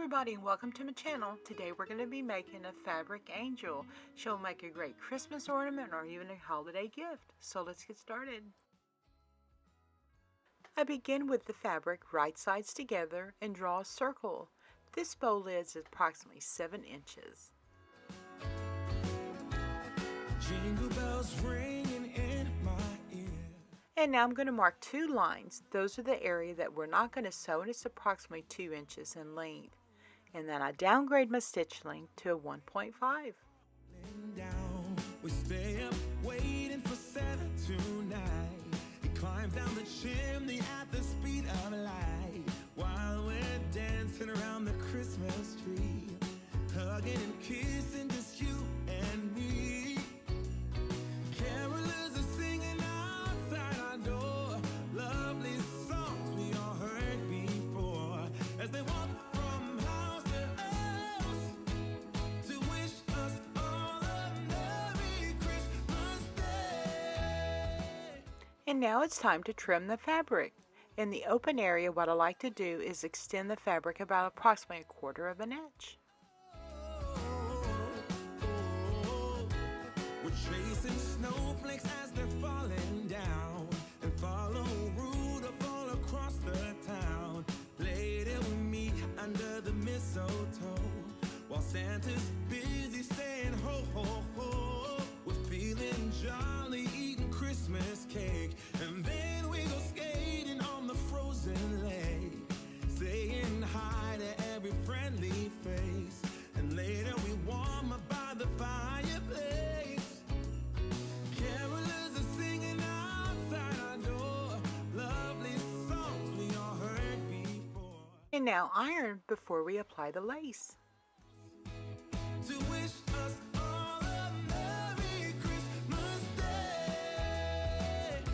everybody and welcome to my channel. Today we're going to be making a fabric angel. She'll make a great Christmas ornament or even a holiday gift. So let's get started. I begin with the fabric right sides together and draw a circle. This bow lid is approximately 7 inches. Jingle bells ringing in my ear. And now I'm going to mark 2 lines. Those are the area that we're not going to sew, and it's approximately 2 inches in length. And then I downgrade my stitch length to a 1.5. We stay up waiting for Santa tonight. He climbs down the chimney at the speed of light while we're dancing around the Christmas tree, hugging and kissing just you and me. Carolers are singing outside our door, lovely songs we all heard before, as they walk from house to house to wish us all a Merry Christmas Day. And now it's time to trim the fabric. In the open area, what I like to do is extend the fabric about approximately 1/4 of an inch. We're chasing snowflakes as they're falling down, and follow Rudolph all across the town. Later we meet under the mistletoe, while Santa's busy saying ho ho ho. We're feeling jolly, eating Christmas cake, and then we go skating on the frozen lake, saying hi to every friendly face, and later we warm up by the fireplace. Carolers are singing outside our door, lovely songs we all heard before. And now iron before we apply the lace. To wish us all a Merry Christmas Day.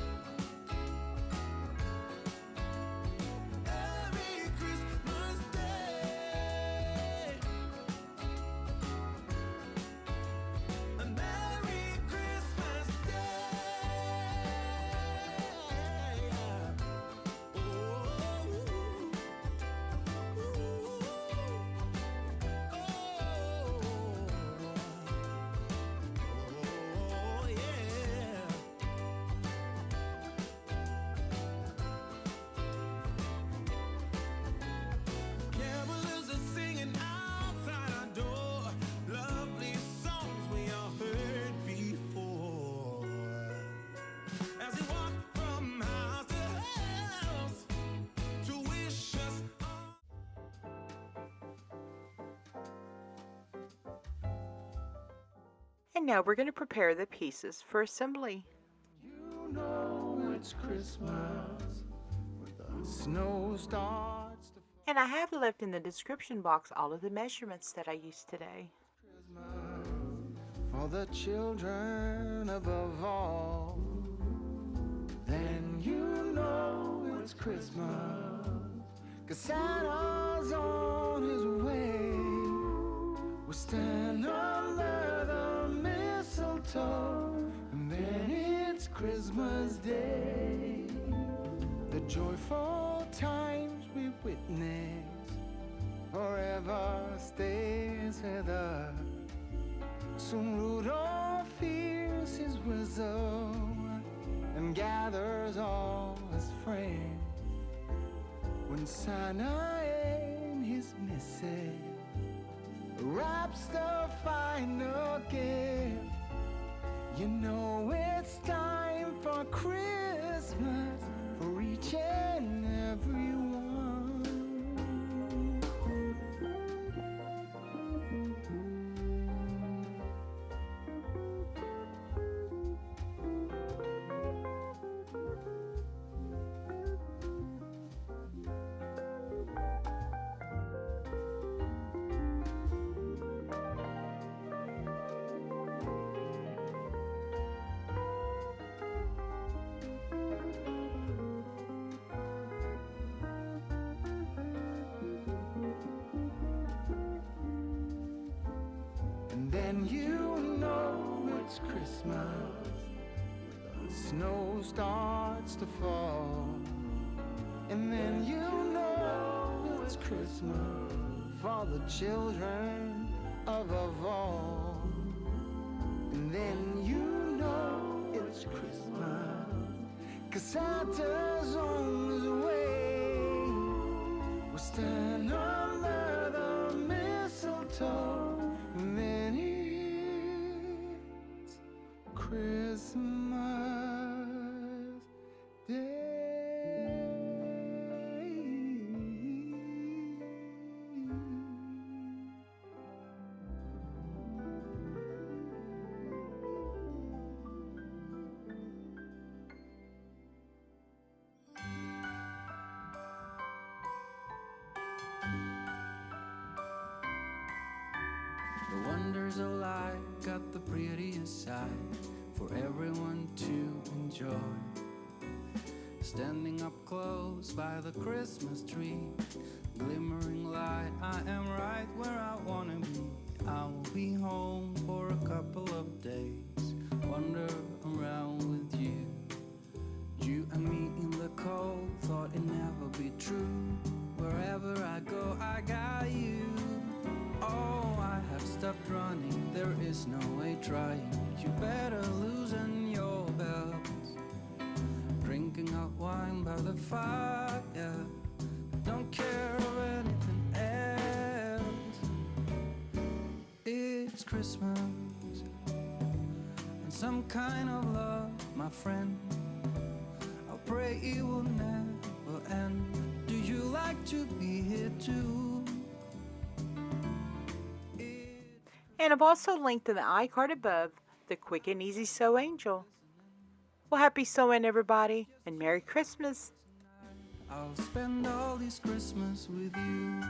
Merry Christmas Day. A Merry Christmas Day. Oh, yeah. Carolers are singing outside our door, lovely songs we all heard before, as we walk from house to house to wish us all. And now we're going to prepare the pieces for assembly. You know it's Christmas when the snow starts to fall. And I have left in the description box all of the measurements that I used today. Christmas for the children above all. Then you know it's Christmas, 'cause Santa's on his way. We stand under the mistletoe, and then it's Christmas Day. The joyful times we witness forever stays with us. Soon Rudolph hears his whistle and gathers all his friends. When Santa and his missive wraps the final gift, you know it's time for Christmas for each and every one. Then you know it's Christmas when the snow starts to fall, and then you know it's Christmas for the children above all. And then you know it's Christmas, 'cause Santa's on his way. We'll stand under the mistletoe, and then it's Christmas Day. The wonders of life got the prettiest side for everyone to enjoy. Standing up close by the Christmas tree, glimmering light, I am right where I wanna be. I will be home for a couple of days, wander around with you. You and me in the cold, thought it'd never be true. Wherever I go, I got you. Oh, I have stopped running, there is no way trying. You better loosen your belts. Drinking hot wine by the fire, don't care of anything else. It's Christmas, and some kind of love, my friend. I pray it will never end. Do you like to be here too? And I've also linked in the iCard above the Quick and Easy Sew Angel. Well, happy sewing, everybody, and Merry Christmas. I'll spend all this Christmas with you.